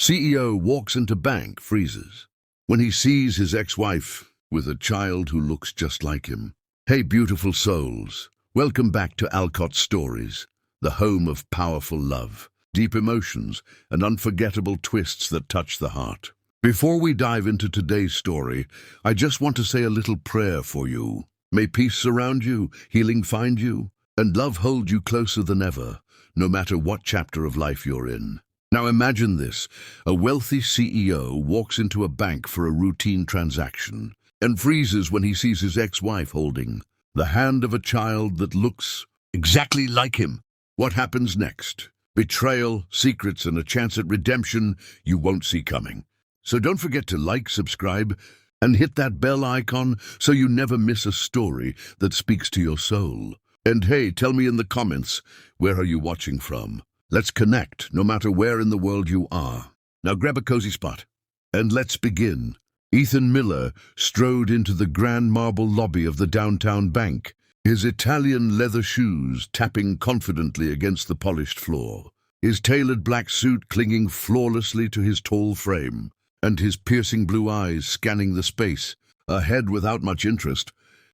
CEO walks into bank, freezes. When he sees his ex-wife with a child who looks just like him. Hey, beautiful souls. Welcome back to Alcott Stories, the home of powerful love, deep emotions, and unforgettable twists that touch the heart. Before we dive into today's story, I just want to say a little prayer for you. May peace surround you, healing find you, and love hold you closer than ever, no matter what chapter of life you're in. Now imagine this. A wealthy CEO walks into a bank for a routine transaction and freezes when he sees his ex-wife holding the hand of a child that looks exactly like him. What happens next? Betrayal, secrets, and a chance at redemption you won't see coming. So don't forget to like, subscribe, and hit that bell icon so you never miss a story that speaks to your soul. And hey, tell me in the comments, where are you watching from? Let's connect, no matter where in the world you are. Now grab a cozy spot, and let's begin. Ethan Miller strode into the grand marble lobby of the downtown bank, his Italian leather shoes tapping confidently against the polished floor, his tailored black suit clinging flawlessly to his tall frame, and his piercing blue eyes scanning the space, ahead without much interest.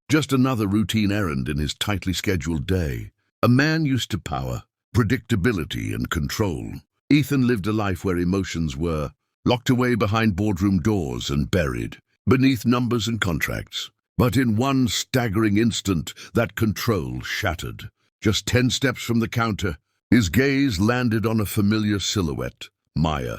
Just another routine errand in his tightly scheduled day. A man used to power, predictability, and control. Ethan lived a life where emotions were locked away behind boardroom doors and buried beneath numbers and contracts. But in one staggering instant, that control shattered. Just 10 steps from the counter, his gaze landed on a familiar silhouette, Maya.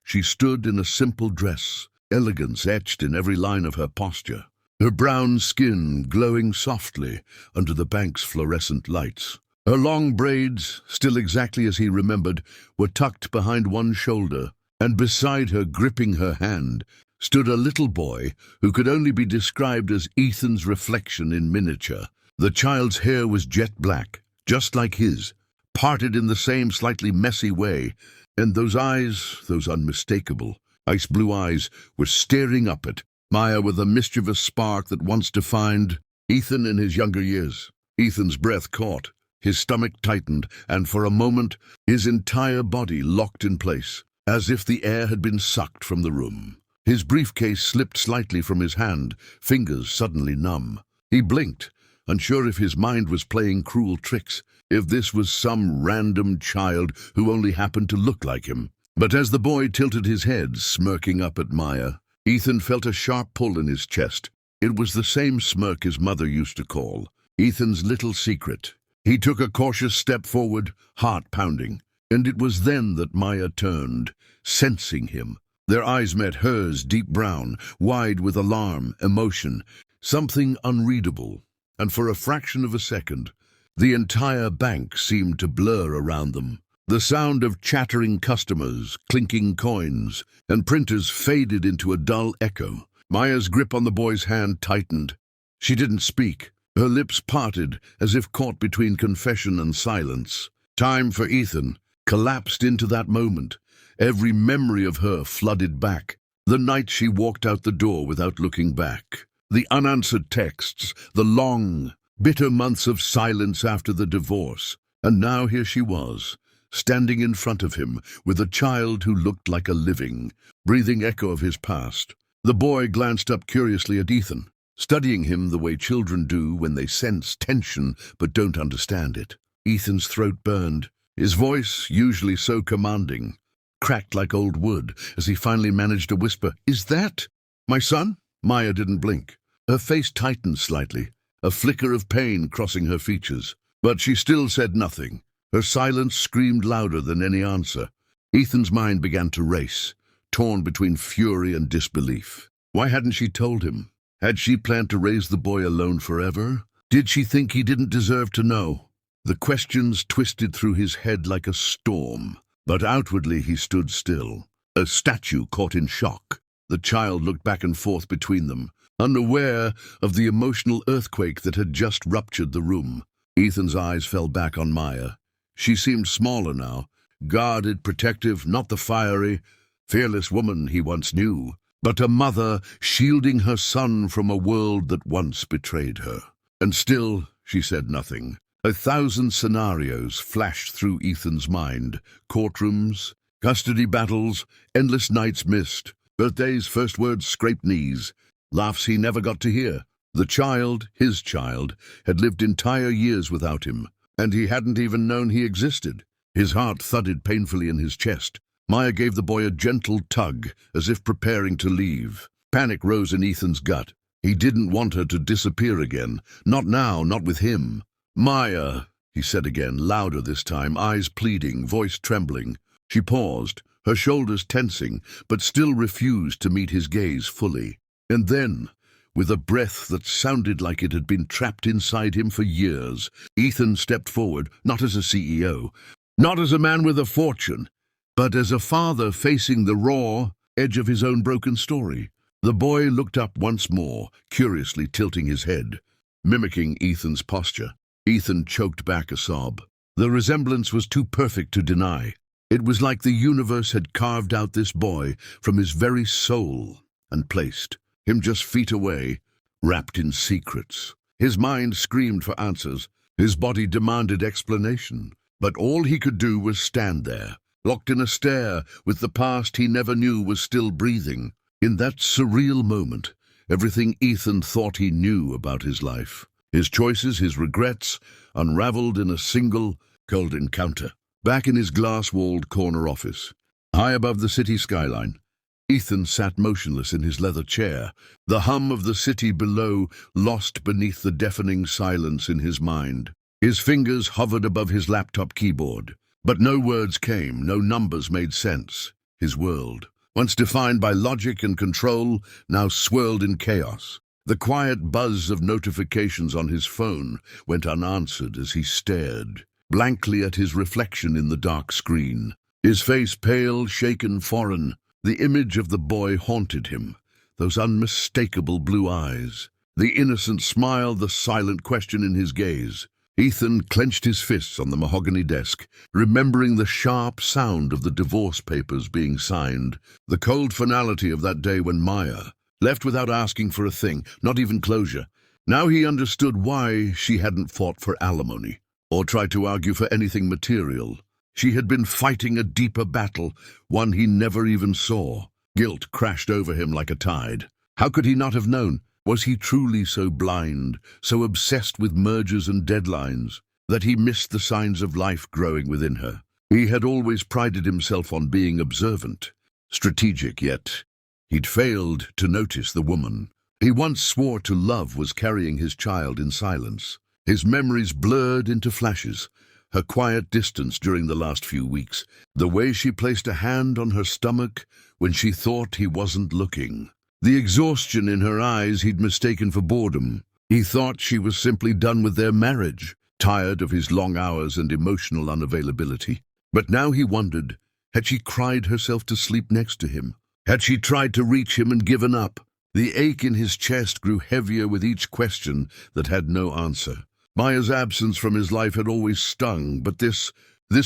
She stood in a simple dress, elegance etched in every line of her posture, her brown skin glowing softly under the bank's fluorescent lights. Her long braids, still exactly as he remembered, were tucked behind one shoulder, and beside her, gripping her hand, stood a little boy who could only be described as Ethan's reflection in miniature. The child's hair was jet black, just like his, parted in the same slightly messy way, and those eyes, those unmistakable, ice blue eyes, were staring up at Maya with a mischievous spark that once defined Ethan in his younger years. Ethan's breath caught, his stomach tightened, and for a moment, his entire body locked in place, as if the air had been sucked from the room. His briefcase slipped slightly from his hand, fingers suddenly numb. He blinked, unsure if his mind was playing cruel tricks, if this was some random child who only happened to look like him. But as the boy tilted his head, smirking up at Maya, Ethan felt a sharp pull in his chest. It was the same smirk his mother used to call Ethan's little secret. He took a cautious step forward, heart pounding, and it was then that Maya turned, sensing him. Their eyes met hers, deep brown, wide with alarm, emotion, something unreadable, and for a fraction of a second, the entire bank seemed to blur around them. The sound of chattering customers, clinking coins, and printers faded into a dull echo. Maya's grip on the boy's hand tightened. She didn't speak. Her lips parted as if caught between confession and silence. Time for Ethan collapsed into that moment. Every memory of her flooded back. The night she walked out the door without looking back. The unanswered texts, the long, bitter months of silence after the divorce. And now here she was, standing in front of him with a child who looked like a living, breathing echo of his past. The boy glanced up curiously at Ethan, studying him the way children do when they sense tension but don't understand it. Ethan's throat burned. His voice, usually so commanding, cracked like old wood as he finally managed to whisper, "Is that my son?" Maya didn't blink. Her face tightened slightly, a flicker of pain crossing her features. But she still said nothing. Her silence screamed louder than any answer. Ethan's mind began to race, torn between fury and disbelief. Why hadn't she told him? Had she planned to raise the boy alone forever? Did she think he didn't deserve to know? The questions twisted through his head like a storm, but outwardly he stood still, a statue caught in shock. The child looked back and forth between them, unaware of the emotional earthquake that had just ruptured the room. Ethan's eyes fell back on Maya. She seemed smaller now, guarded, protective, not the fiery, fearless woman he once knew, but a mother shielding her son from a world that once betrayed her. And still, she said nothing. 1,000 scenarios flashed through Ethan's mind. Courtrooms, Custody battles, endless nights missed, birthdays, first words, scraped knees, laughs he never got to hear. The child, his child, had lived entire years without him, and he hadn't even known he existed. His heart thudded painfully in his chest. Maya gave the boy a gentle tug, as if preparing to leave. Panic rose in Ethan's gut. He didn't want her to disappear again. Not now, not with him. "Maya," he said again, louder this time, eyes pleading, voice trembling. She paused, her shoulders tensing, but still refused to meet his gaze fully. And then, with a breath that sounded like it had been trapped inside him for years, Ethan stepped forward, not as a CEO, not as a man with a fortune, but as a father facing the raw edge of his own broken story. The boy looked up once more, curiously tilting his head, mimicking Ethan's posture. Ethan choked back a sob. The resemblance was too perfect to deny. It was like the universe had carved out this boy from his very soul and placed him just feet away, wrapped in secrets. His mind screamed for answers. His body demanded explanation. But all he could do was stand there, locked in a stare, with the past he never knew was still breathing. In that surreal moment, everything Ethan thought he knew about his life, his choices, his regrets, unraveled in a single, cold encounter. Back in his glass-walled corner office, high above the city skyline, Ethan sat motionless in his leather chair, the hum of the city below lost beneath the deafening silence in his mind. His fingers hovered above his laptop keyboard, but no words came, no numbers made sense. His world, once defined by logic and control, now swirled in chaos. The quiet buzz of notifications on his phone went unanswered as he stared blankly at his reflection in the dark screen. His face pale, shaken, foreign. The image of the boy haunted him, those unmistakable blue eyes, the innocent smile, the silent question in his gaze. Ethan clenched his fists on the mahogany desk, remembering the sharp sound of the divorce papers being signed, the cold finality of that day when Maya left without asking for a thing, not even closure. Now he understood why she hadn't fought for alimony, or tried to argue for anything material. She had been fighting a deeper battle, one he never even saw. Guilt crashed over him like a tide. How could he not have known? Was he truly so blind, so obsessed with mergers and deadlines, that he missed the signs of life growing within her? He had always prided himself on being observant, strategic, yet he'd failed to notice the woman he once swore to love was carrying his child in silence. His memories blurred into flashes, her quiet distance during the last few weeks, the way she placed a hand on her stomach when she thought he wasn't looking. The exhaustion in her eyes he'd mistaken for boredom. He thought she was simply done with their marriage, tired of his long hours and emotional unavailability. But now he wondered, had she cried herself to sleep next to him? Had she tried to reach him and given up? The ache in his chest grew heavier with each question that had no answer. Maya's absence from his life had always stung, but this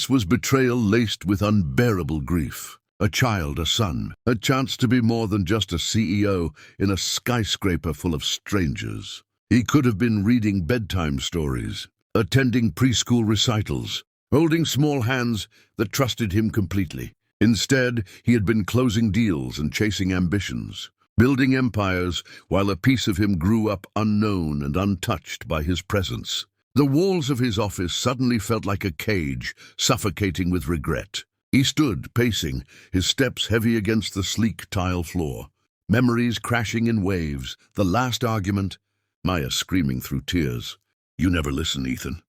was betrayal laced with unbearable grief. A child, a son, a chance to be more than just a CEO in a skyscraper full of strangers. He could have been reading bedtime stories, attending preschool recitals, holding small hands that trusted him completely. Instead, he had been closing deals and chasing ambitions, building empires while a piece of him grew up unknown and untouched by his presence. The walls of his office suddenly felt like a cage, suffocating with regret. He stood, pacing, his steps heavy against the sleek tile floor. Memories crashing in waves, the last argument, Maya screaming through tears, "You never listen, Ethan."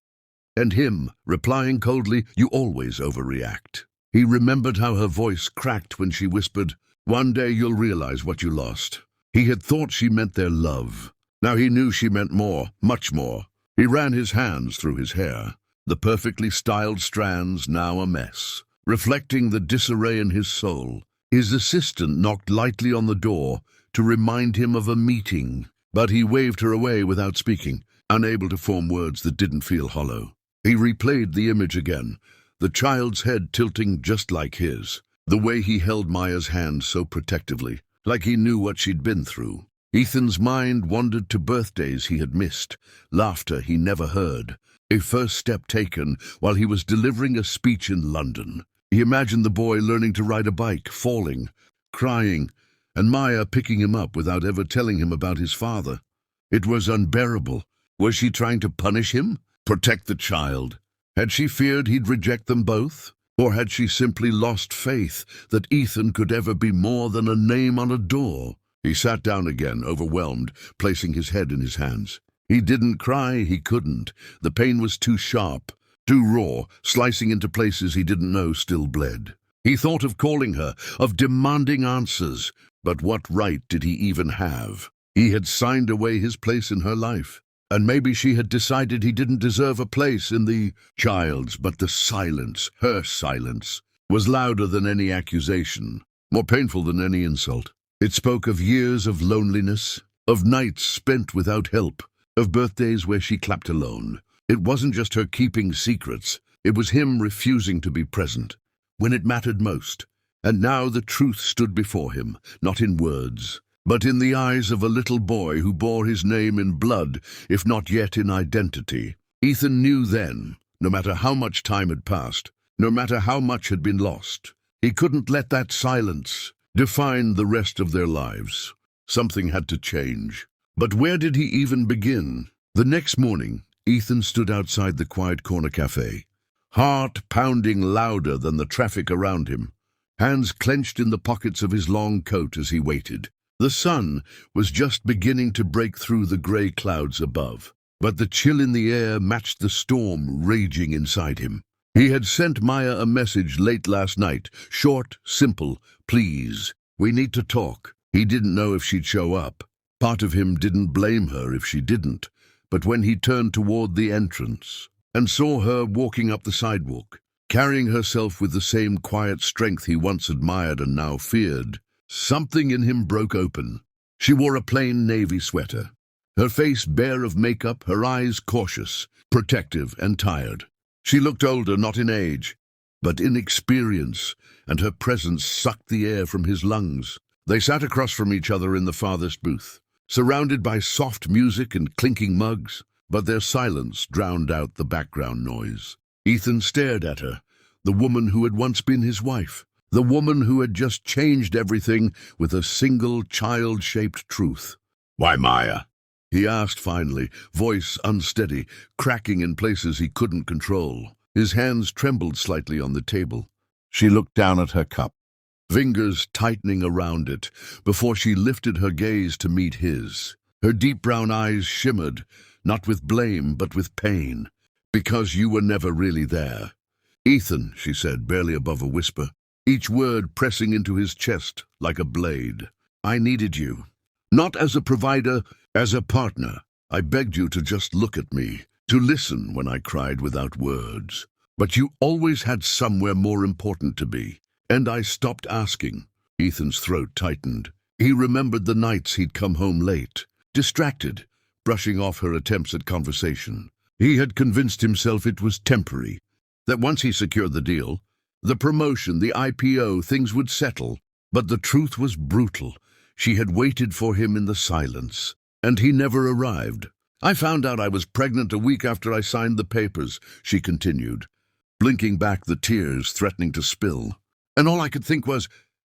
And him, replying coldly, "You always overreact." He remembered how her voice cracked when she whispered, "One day you'll realize what you lost." He had thought she meant their love. Now he knew she meant more, much more. He ran his hands through his hair, the perfectly styled strands now a mess, reflecting the disarray in his soul. His assistant knocked lightly on the door to remind him of a meeting, but he waved her away without speaking, unable to form words that didn't feel hollow. He replayed the image again, the child's head tilting just like his, the way he held Maya's hand so protectively, like he knew what she'd been through. Ethan's mind wandered to birthdays he had missed, laughter he never heard, a first step taken while he was delivering a speech in London. He imagined the boy learning to ride a bike, falling, crying, and Maya picking him up without ever telling him about his father. It was unbearable. Was she trying to punish him? Protect the child? Had she feared he'd reject them both? Or had she simply lost faith that Ethan could ever be more than a name on a door? He sat down again, overwhelmed, placing his head in his hands. He didn't cry, he couldn't. The pain was too sharp, too raw, slicing into places he didn't know still bled. He thought of calling her, of demanding answers, but what right did he even have? He had signed away his place in her life, and maybe she had decided he didn't deserve a place in the child's, but the silence, her silence, was louder than any accusation, more painful than any insult. It spoke of years of loneliness, of nights spent without help, of birthdays where she clapped alone. It wasn't just her keeping secrets, it was him refusing to be present when it mattered most. And now the truth stood before him, not in words, but in the eyes of a little boy who bore his name in blood, if not yet in identity. Ethan knew then, no matter how much time had passed, no matter how much had been lost, he couldn't let that silence define the rest of their lives. Something had to change. But where did he even begin? The next morning, Ethan stood outside the quiet corner cafe, heart pounding louder than the traffic around him, hands clenched in the pockets of his long coat as he waited. The sun was just beginning to break through the grey clouds above, but the chill in the air matched the storm raging inside him. He had sent Maya a message late last night, short, simple, "Please, we need to talk." He didn't know if she'd show up. Part of him didn't blame her if she didn't, but when he turned toward the entrance and saw her walking up the sidewalk, carrying herself with the same quiet strength he once admired and now feared, something in him broke open. She wore a plain navy sweater, her face bare of makeup, her eyes cautious, protective, and tired. She looked older, not in age, but in experience, and her presence sucked the air from his lungs. They sat across from each other in the farthest booth, surrounded by soft music and clinking mugs, but their silence drowned out the background noise. Ethan stared at her, the woman who had once been his wife, the woman who had just changed everything with a single child-shaped truth. "Why, Maya?" he asked finally, voice unsteady, cracking in places he couldn't control. His hands trembled slightly on the table. She looked down at her cup, fingers tightening around it, before she lifted her gaze to meet his. Her deep brown eyes shimmered, not with blame, but with pain. "Because you were never really there." "Ethan," she said, barely above a whisper, each word pressing into his chest like a blade. "I needed you. Not as a provider, as a partner. I begged you to just look at me, to listen when I cried without words. But you always had somewhere more important to be. And I stopped asking." Ethan's throat tightened. He remembered the nights he'd come home late, distracted, brushing off her attempts at conversation. He had convinced himself it was temporary, that once he secured the deal, the promotion, the IPO, things would settle. But the truth was brutal. She had waited for him in the silence, and he never arrived. "I found out I was pregnant a week after I signed the papers," she continued, blinking back the tears threatening to spill. "And all I could think was,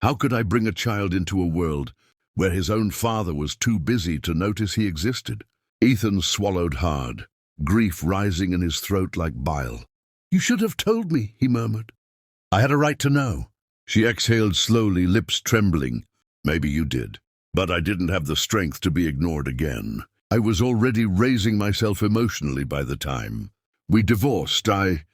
how could I bring a child into a world where his own father was too busy to notice he existed?" Ethan swallowed hard, grief rising in his throat like bile. "You should have told me," he murmured. "I had a right to know." She exhaled slowly, lips trembling. "Maybe you did, but I didn't have the strength to be ignored again. I was already raising myself emotionally by the time we divorced. I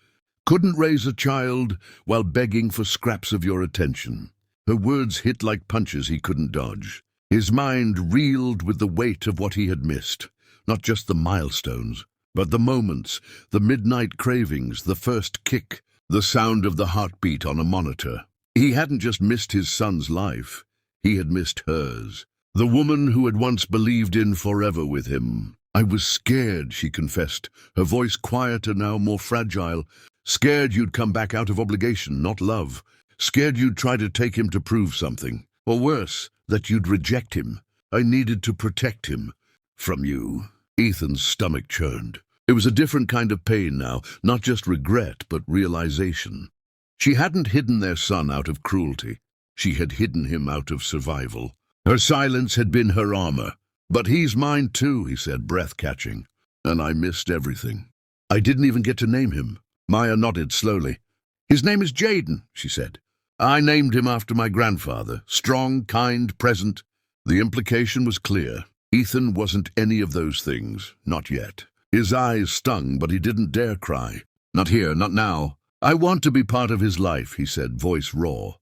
couldn't raise a child while begging for scraps of your attention." Her words hit like punches he couldn't dodge. His mind reeled with the weight of what he had missed, not just the milestones, but the moments, the midnight cravings, the first kick, the sound of the heartbeat on a monitor. He hadn't just missed his son's life, he had missed hers, the woman who had once believed in forever with him. "I was scared," she confessed, her voice quieter now, more fragile. "Scared you'd come back out of obligation, not love. Scared you'd try to take him to prove something. Or worse, that you'd reject him. I needed to protect him. From you." Ethan's stomach churned. It was a different kind of pain now, not just regret, but realization. She hadn't hidden their son out of cruelty. She had hidden him out of survival. Her silence had been her armor. "But he's mine too," he said, breath-catching. "And I missed everything. I didn't even get to name him." Maya nodded slowly. "His name is Jaden," she said. "I named him after my grandfather. Strong, kind, present." The implication was clear. Ethan wasn't any of those things. Not yet. His eyes stung, but he didn't dare cry. "Not here, not now. I want to be part of his life," he said, voice raw.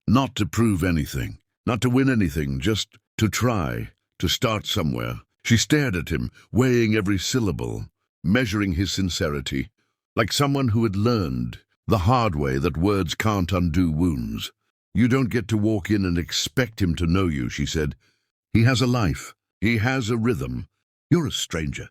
"Not to prove anything, not to win anything, just to try, to start somewhere." She stared at him, weighing every syllable, measuring his sincerity, like someone who had learned the hard way that words can't undo wounds. "You don't get to walk in and expect him to know you," she said. "He has a life. He has a rhythm. You're a stranger."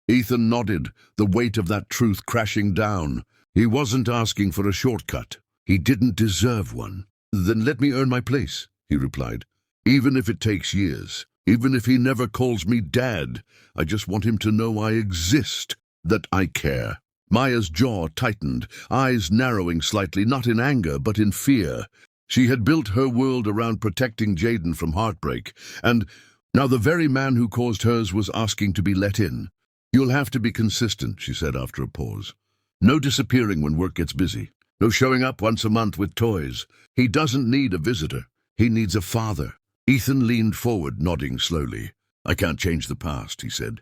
Ethan nodded, the weight of that truth crashing down. He wasn't asking for a shortcut. He didn't deserve one. "Then let me earn my place," he replied. "Even if it takes years. Even if he never calls me Dad. I just want him to know I exist, that I care." Maya's jaw tightened, eyes narrowing slightly, not in anger, but in fear. She had built her world around protecting Jaden from heartbreak, and now the very man who caused hers was asking to be let in. "You'll have to be consistent," she said after a pause. "No disappearing when work gets busy. No showing up once a month with toys. He doesn't need a visitor. He needs a father." Ethan leaned forward, nodding slowly. "I can't change the past," he said.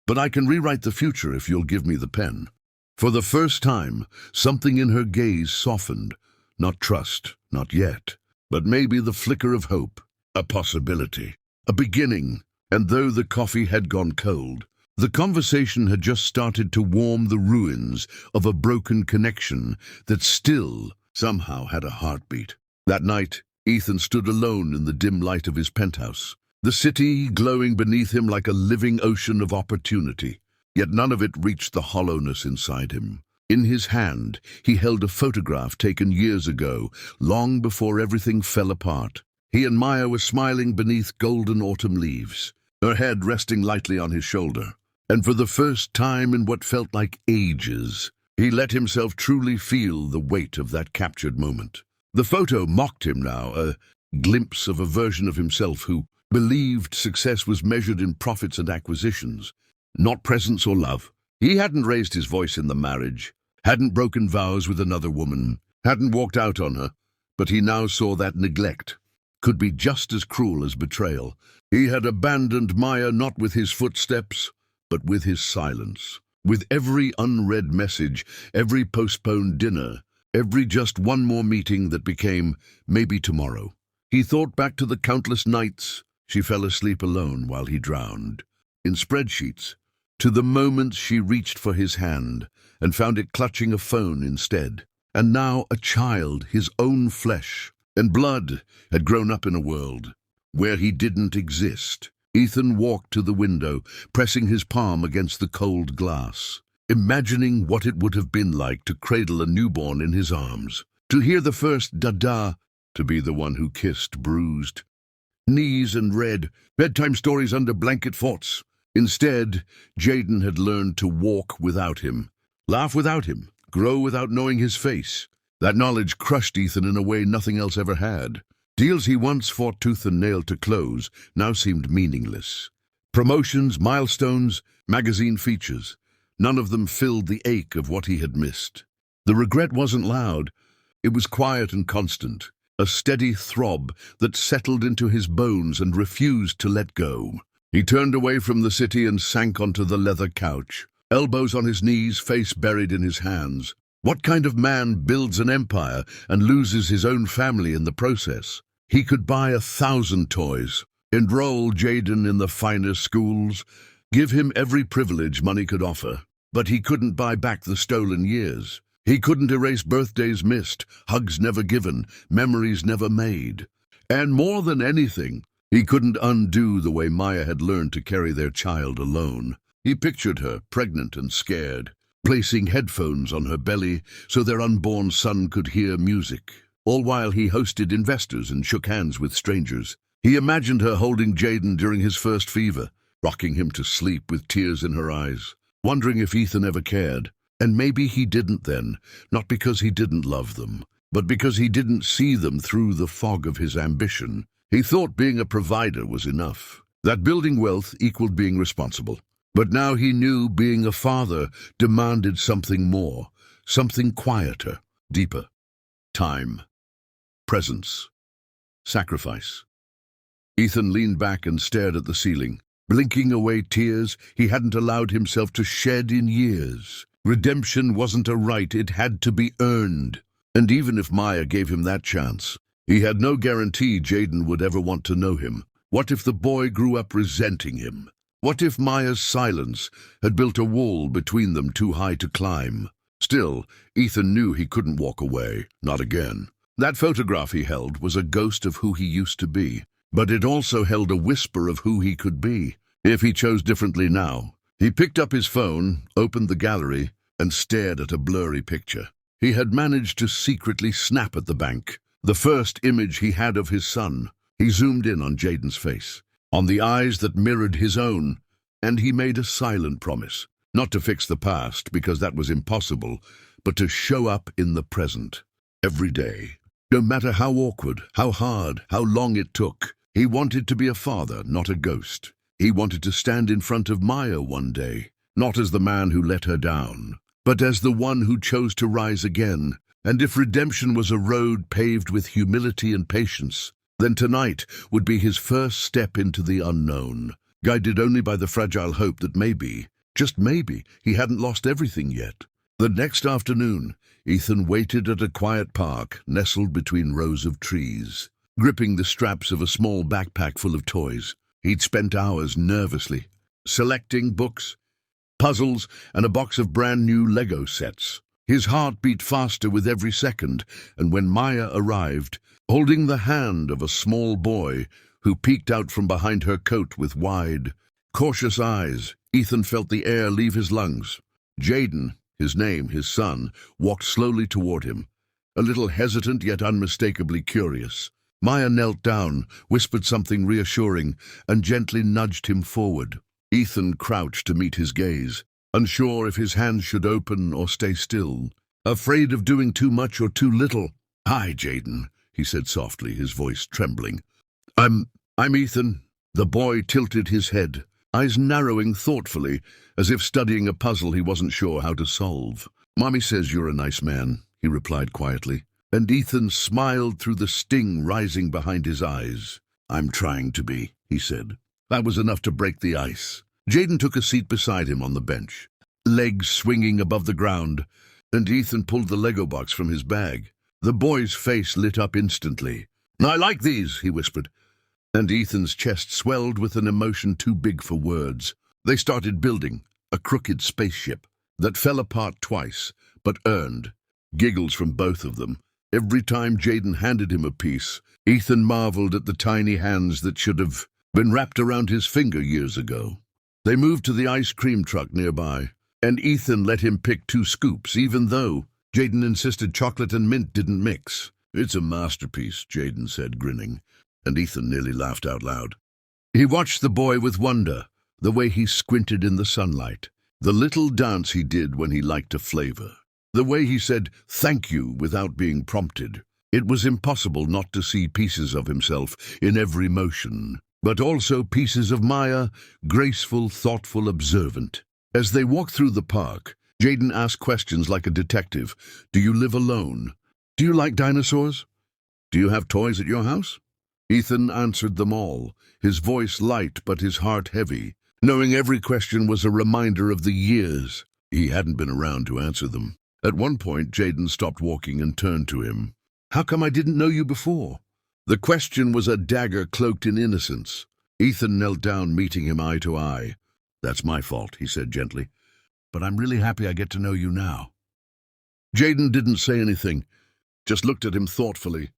"But I can rewrite the future if you'll give me the pen." For the first time, something in her gaze softened. Not trust, not yet, but maybe the flicker of hope. A possibility. A beginning. And though the coffee had gone cold, the conversation had just started to warm the ruins of a broken connection that still somehow had a heartbeat. That night, Ethan stood alone in the dim light of his penthouse, the city glowing beneath him like a living ocean of opportunity. Yet none of it reached the hollowness inside him. In his hand, he held a photograph taken years ago, long before everything fell apart. He and Maya were smiling beneath golden autumn leaves, her head resting lightly on his shoulder. And for the first time in what felt like ages, he let himself truly feel the weight of that captured moment. The photo mocked him now, a glimpse of a version of himself who believed success was measured in profits and acquisitions, not presence or love. He hadn't raised his voice in the marriage, hadn't broken vows with another woman, hadn't walked out on her, but he now saw that neglect could be just as cruel as betrayal. He had abandoned Maya not with his footsteps, but with his silence. With every unread message, every postponed dinner, every just one more meeting that became maybe tomorrow. He thought back to the countless nights she fell asleep alone while he drowned, in spreadsheets, to the moments she reached for his hand and found it clutching a phone instead. And now a child, his own flesh and blood, had grown up in a world where he didn't exist. Ethan walked to the window, pressing his palm against the cold glass, imagining what it would have been like to cradle a newborn in his arms, to hear the first dada, to be the one who kissed bruised knees and read bedtime stories under blanket forts. Instead, Jaden had learned to walk without him, laugh without him, grow without knowing his face. That knowledge crushed Ethan in a way nothing else ever had. Deals he once fought tooth and nail to close now seemed meaningless. Promotions, milestones, magazine features, none of them filled the ache of what he had missed. The regret wasn't loud. It was quiet and constant, a steady throb that settled into his bones and refused to let go. He turned away from the city and sank onto the leather couch, elbows on his knees, face buried in his hands. What kind of man builds an empire and loses his own family in the process? He could buy 1,000 toys, enroll Jaden in the finest schools, give him every privilege money could offer, but he couldn't buy back the stolen years. He couldn't erase birthdays missed, hugs never given, memories never made. And more than anything, he couldn't undo the way Maya had learned to carry their child alone. He pictured her, pregnant and scared, placing headphones on her belly so their unborn son could hear music, all while he hosted investors and shook hands with strangers. He imagined her holding Jaden during his first fever, rocking him to sleep with tears in her eyes, wondering if Ethan ever cared. And maybe he didn't then, not because he didn't love them, but because he didn't see them through the fog of his ambition. He thought being a provider was enough, that building wealth equaled being responsible. But now he knew being a father demanded something more, something quieter, deeper. Time, presence, sacrifice. Ethan leaned back and stared at the ceiling, blinking away tears he hadn't allowed himself to shed in years. Redemption wasn't a right, it had to be earned. And even if Maya gave him that chance, he had no guarantee Jaden would ever want to know him. What if the boy grew up resenting him? What if Maya's silence had built a wall between them too high to climb? Still, Ethan knew he couldn't walk away, not again. That photograph he held was a ghost of who he used to be, but it also held a whisper of who he could be, if he chose differently now. He picked up his phone, opened the gallery, and stared at a blurry picture. He had managed to secretly snap at the bank, the first image he had of his son. He zoomed in on Jaden's face, on the eyes that mirrored his own, and he made a silent promise, not to fix the past, because that was impossible, but to show up in the present, every day. No matter how awkward, how hard, how long it took, he wanted to be a father, not a ghost. He wanted to stand in front of Maya one day, not as the man who let her down, but as the one who chose to rise again. And if redemption was a road paved with humility and patience, then tonight would be his first step into the unknown, guided only by the fragile hope that maybe, just maybe, he hadn't lost everything yet. The next afternoon, Ethan waited at a quiet park nestled between rows of trees, gripping the straps of a small backpack full of toys. He'd spent hours nervously, selecting books, puzzles, and a box of brand-new Lego sets. His heart beat faster with every second, and when Maya arrived, holding the hand of a small boy who peeked out from behind her coat with wide, cautious eyes, Ethan felt the air leave his lungs. Jaden, his name, his son, walked slowly toward him, a little hesitant yet unmistakably curious. Maya knelt down, whispered something reassuring, and gently nudged him forward. Ethan crouched to meet his gaze, unsure if his hands should open or stay still, afraid of doing too much or too little. "Hi, Jaden," he said softly, his voice trembling. I'm Ethan." The boy tilted his head, eyes narrowing thoughtfully, as if studying a puzzle he wasn't sure how to solve. "Mommy says you're a nice man," he replied quietly, and Ethan smiled through the sting rising behind his eyes. "I'm trying to be," he said. That was enough to break the ice. Jaden took a seat beside him on the bench, legs swinging above the ground, and Ethan pulled the Lego box from his bag. The boy's face lit up instantly. "I like these," he whispered, and Ethan's chest swelled with an emotion too big for words. They started building a crooked spaceship that fell apart twice, but earned. Giggles from both of them. Every time Jaden handed him a piece, Ethan marveled at the tiny hands that should have been wrapped around his finger years ago. They moved to the ice cream truck nearby, and Ethan let him pick 2 scoops, even though Jaden insisted chocolate and mint didn't mix. "It's a masterpiece," Jaden said, grinning, and Ethan nearly laughed out loud. He watched the boy with wonder, the way he squinted in the sunlight, the little dance he did when he liked a flavor, the way he said thank you without being prompted. It was impossible not to see pieces of himself in every motion, but also pieces of Maya, graceful, thoughtful, observant. As they walked through the park, Jaden asked questions like a detective. "Do you live alone? Do you like dinosaurs? Do you have toys at your house?" Ethan answered them all, his voice light but his heart heavy, knowing every question was a reminder of the years he hadn't been around to answer them. At one point, Jaden stopped walking and turned to him. "How come I didn't know you before?" The question was a dagger cloaked in innocence. Ethan knelt down, meeting him eye to eye. "That's my fault," he said gently, "but I'm really happy I get to know you now." Jaden didn't say anything, just looked at him thoughtfully,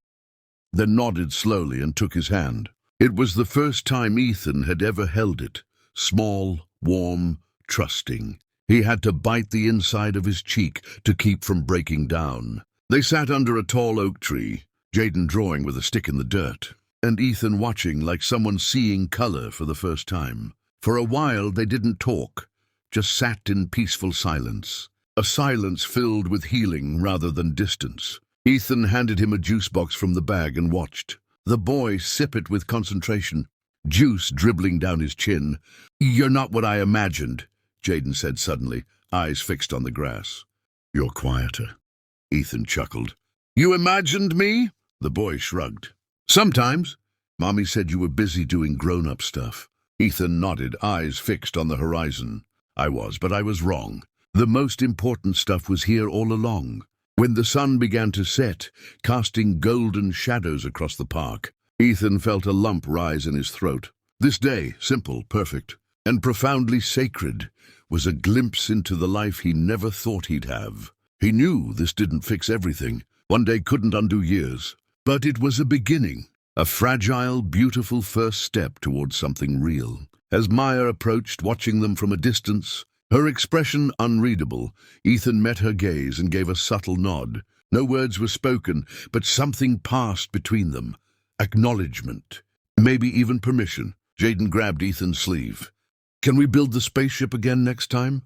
then nodded slowly and took his hand. It was the first time Ethan had ever held it, small, warm, trusting. He had to bite the inside of his cheek to keep from breaking down. They sat under a tall oak tree, Jaden drawing with a stick in the dirt, and Ethan watching like someone seeing color for the first time. For a while they didn't talk, just sat in peaceful silence, a silence filled with healing rather than distance. Ethan handed him a juice box from the bag and watched the boy sip it with concentration, juice dribbling down his chin. "You're not what I imagined," Jaden said suddenly, eyes fixed on the grass. "You're quieter," Ethan chuckled. "You imagined me?" The boy shrugged. "Sometimes. Mommy said you were busy doing grown-up stuff." Ethan nodded, eyes fixed on the horizon. "I was, but I was wrong. The most important stuff was here all along." When the sun began to set, casting golden shadows across the park, Ethan felt a lump rise in his throat. This day, simple, perfect, and profoundly sacred, was a glimpse into the life he never thought he'd have. He knew this didn't fix everything. One day couldn't undo years. But it was a beginning, a fragile, beautiful first step towards something real. As Maya approached, watching them from a distance, her expression unreadable, Ethan met her gaze and gave a subtle nod. No words were spoken, but something passed between them. Acknowledgement, maybe even permission. Jaden grabbed Ethan's sleeve. "Can we build the spaceship again next time?"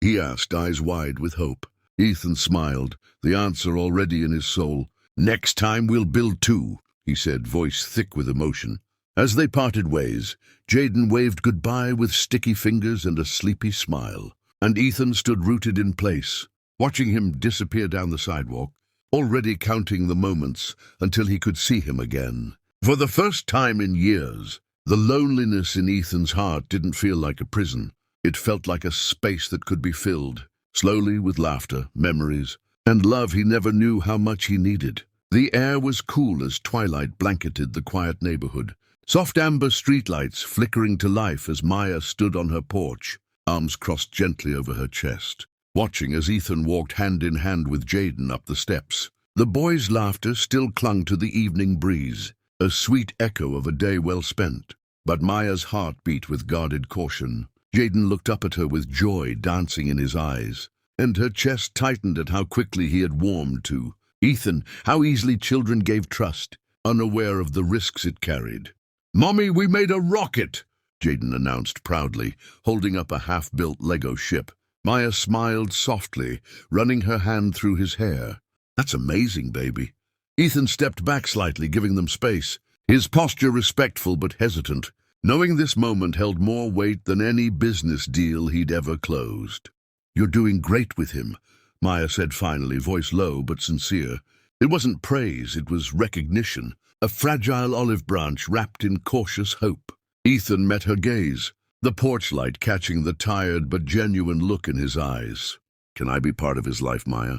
he asked, eyes wide with hope. Ethan smiled, the answer already in his soul. "Next time we'll build two," he said, voice thick with emotion. As they parted ways, Jaden waved goodbye with sticky fingers and a sleepy smile, and Ethan stood rooted in place, watching him disappear down the sidewalk, already counting the moments until he could see him again. For the first time in years, the loneliness in Ethan's heart didn't feel like a prison. It felt like a space that could be filled, slowly, with laughter, memories, and love he never knew how much he needed. The air was cool as twilight blanketed the quiet neighborhood. Soft amber streetlights flickering to life as Maya stood on her porch, arms crossed gently over her chest, watching as Ethan walked hand in hand with Jaden up the steps. The boy's laughter still clung to the evening breeze, a sweet echo of a day well spent. But Maya's heart beat with guarded caution. Jaden looked up at her with joy dancing in his eyes, and her chest tightened at how quickly he had warmed to Ethan, how easily children gave trust, unaware of the risks it carried. "Mommy, we made a rocket," Jaden announced proudly, holding up a half-built Lego ship. Maya smiled softly, running her hand through his hair. "That's amazing, baby." Ethan stepped back slightly, giving them space, his posture respectful but hesitant, knowing this moment held more weight than any business deal he'd ever closed. "You're doing great with him," Maya said finally, voice low but sincere. It wasn't praise, it was recognition. A fragile olive branch wrapped in cautious hope. Ethan met her gaze, the porch light catching the tired but genuine look in his eyes. "Can I be part of his life, Maya?"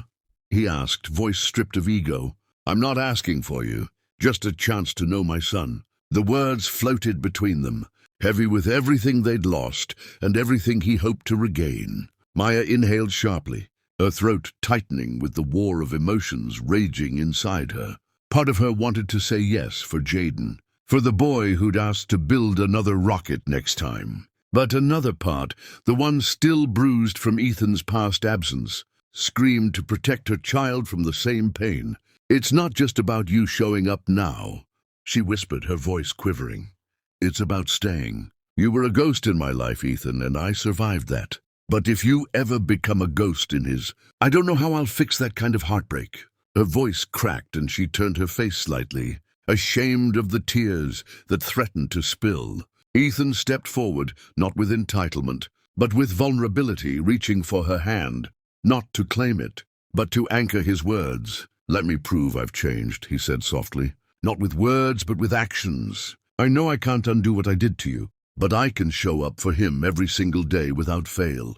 he asked, voice stripped of ego. "I'm not asking for you, just a chance to know my son." The words floated between them, heavy with everything they'd lost and everything he hoped to regain. Maya inhaled sharply, her throat tightening with the war of emotions raging inside her. Part of her wanted to say yes for Jaden, for the boy who'd asked to build another rocket next time. But another part, the one still bruised from Ethan's past absence, screamed to protect her child from the same pain. "It's not just about you showing up now," she whispered, her voice quivering. "It's about staying. You were a ghost in my life, Ethan, and I survived that. But if you ever become a ghost in his, I don't know how I'll fix that kind of heartbreak." Her voice cracked and she turned her face slightly, ashamed of the tears that threatened to spill. Ethan stepped forward, not with entitlement, but with vulnerability, reaching for her hand, not to claim it, but to anchor his words. "Let me prove I've changed," he said softly. "Not with words, but with actions. I know I can't undo what I did to you, but I can show up for him every single day without fail."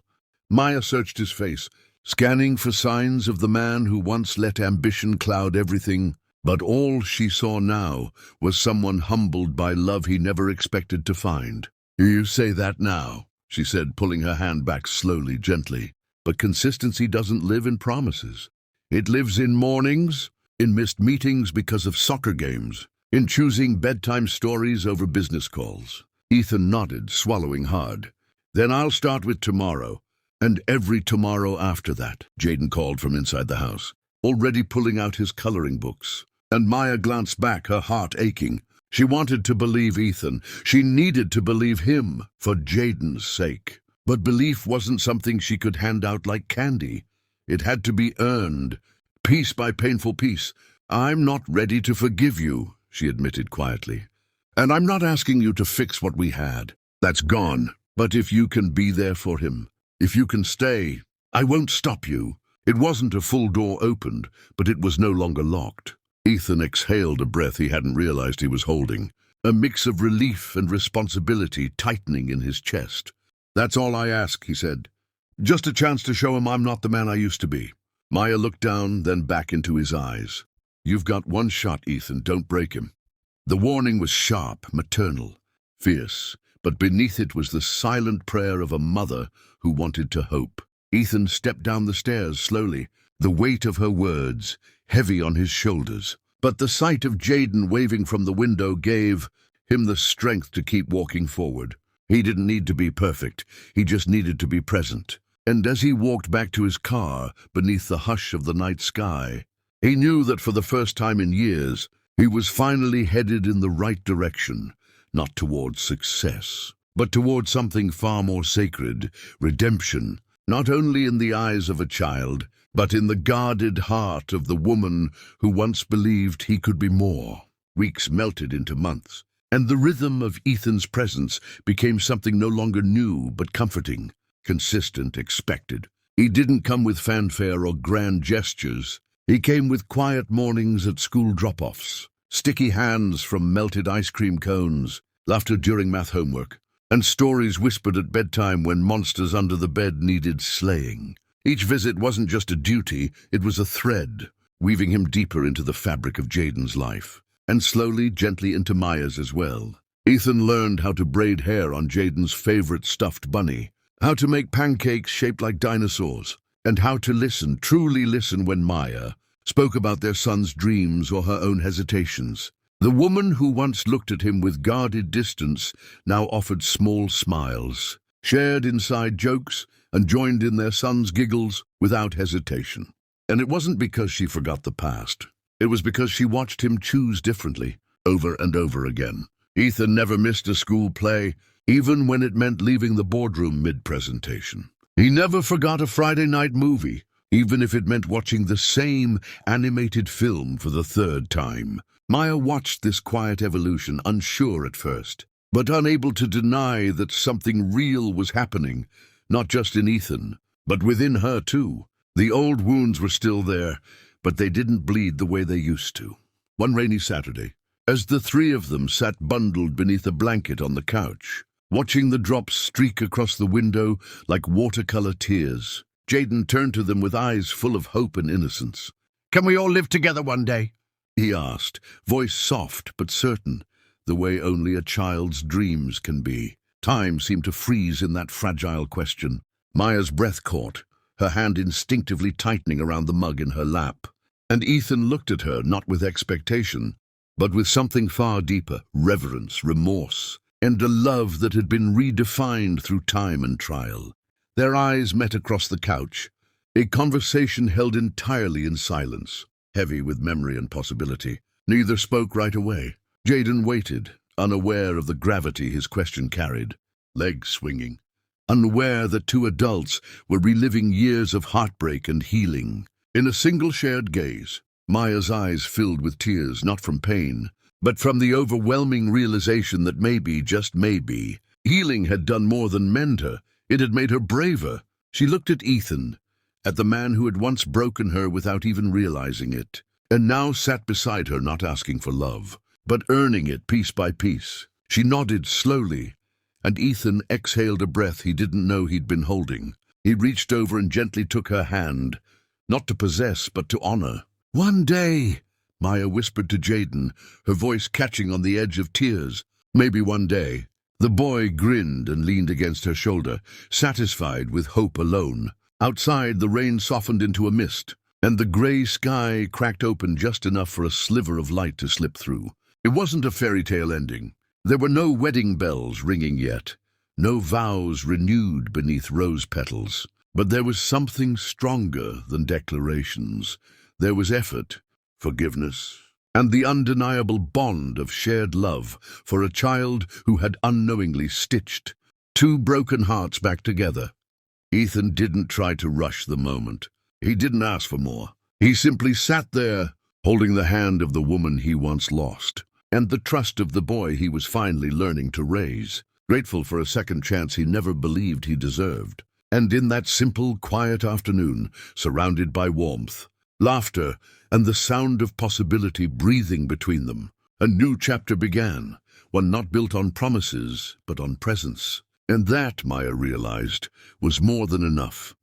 Maya searched his face, scanning for signs of the man who once let ambition cloud everything, but all she saw now was someone humbled by love he never expected to find. "You say that now," she said, pulling her hand back slowly, gently. "But consistency doesn't live in promises. It lives in mornings, in missed meetings because of soccer games, in choosing bedtime stories over business calls." Ethan nodded, swallowing hard. "Then I'll start with tomorrow. And every tomorrow after that," Jaden called from inside the house, already pulling out his coloring books. And Maya glanced back, her heart aching. She wanted to believe Ethan. She needed to believe him for Jaden's sake. But belief wasn't something she could hand out like candy. It had to be earned, piece by painful piece. I'm not ready to forgive you, she admitted quietly. And I'm not asking you to fix what we had. That's gone. But if you can be there for him, if you can stay, I won't stop you. It wasn't a full door opened, but it was no longer locked. Ethan exhaled a breath he hadn't realized he was holding, a mix of relief and responsibility tightening in his chest. That's all I ask, he said. Just a chance to show him I'm not the man I used to be. Maya looked down, then back into his eyes. You've got one shot, Ethan. Don't break him. The warning was sharp, maternal, fierce, but beneath it was the silent prayer of a mother who wanted to hope. Ethan stepped down the stairs slowly, the weight of her words heavy on his shoulders. But the sight of Jaden waving from the window gave him the strength to keep walking forward. He didn't need to be perfect. He just needed to be present. And as he walked back to his car, beneath the hush of the night sky, he knew that for the first time in years, he was finally headed in the right direction, not towards success, but towards something far more sacred, redemption, not only in the eyes of a child, but in the guarded heart of the woman who once believed he could be more. Weeks melted into months, and the rhythm of Ethan's presence became something no longer new but comforting, consistent, expected. He didn't come with fanfare or grand gestures. He came with quiet mornings at school drop-offs, sticky hands from melted ice cream cones, laughter during math homework, and stories whispered at bedtime when monsters under the bed needed slaying. Each visit wasn't just a duty, it was a thread, weaving him deeper into the fabric of Jaden's life, and slowly, gently into Maya's as well. Ethan learned how to braid hair on Jaden's favorite stuffed bunny, how to make pancakes shaped like dinosaurs, and how to listen, truly listen when Maya spoke about their son's dreams or her own hesitations. The woman who once looked at him with guarded distance now offered small smiles, shared inside jokes, and joined in their son's giggles without hesitation. And it wasn't because she forgot the past. It was because she watched him choose differently, over and over again. Ethan never missed a school play, even when it meant leaving the boardroom mid-presentation. He never forgot a Friday night movie, even if it meant watching the same animated film for the third time. Maya watched this quiet evolution, unsure at first, but unable to deny that something real was happening, not just in Ethan, but within her too. The old wounds were still there, but they didn't bleed the way they used to. One rainy Saturday, as the three of them sat bundled beneath a blanket on the couch, watching the drops streak across the window like watercolor tears, Jaden turned to them with eyes full of hope and innocence. "Can we all live together one day?" he asked, voice soft but certain, the way only a child's dreams can be. Time seemed to freeze in that fragile question. Maya's breath caught, her hand instinctively tightening around the mug in her lap. And Ethan looked at her, not with expectation, but with something far deeper, reverence, remorse, and a love that had been redefined through time and trial. Their eyes met across the couch, a conversation held entirely in silence, heavy with memory and possibility. Neither spoke right away. Jaden waited, unaware of the gravity his question carried, legs swinging, unaware that two adults were reliving years of heartbreak and healing. In a single shared gaze, Maya's eyes filled with tears, not from pain, but from the overwhelming realization that maybe, just maybe, healing had done more than mend her. It had made her braver. She looked at Ethan, at the man who had once broken her without even realizing it, and now sat beside her, not asking for love, but earning it piece by piece. She nodded slowly, and Ethan exhaled a breath he didn't know he'd been holding. He reached over and gently took her hand, not to possess, but to honor. "One day," Maya whispered to Jaden, her voice catching on the edge of tears. "Maybe one day." The boy grinned and leaned against her shoulder, satisfied with hope alone. Outside, the rain softened into a mist, and the gray sky cracked open just enough for a sliver of light to slip through. It wasn't a fairy tale ending. There were no wedding bells ringing yet, no vows renewed beneath rose petals. But there was something stronger than declarations. There was effort, forgiveness, and the undeniable bond of shared love for a child who had unknowingly stitched two broken hearts back together. Ethan didn't try to rush the moment. He didn't ask for more. He simply sat there, holding the hand of the woman he once lost, and the trust of the boy he was finally learning to raise, grateful for a second chance he never believed he deserved. And in that simple, quiet afternoon, surrounded by warmth, laughter, and the sound of possibility breathing between them, a new chapter began, one not built on promises, but on presence. And that, Maya realized, was more than enough.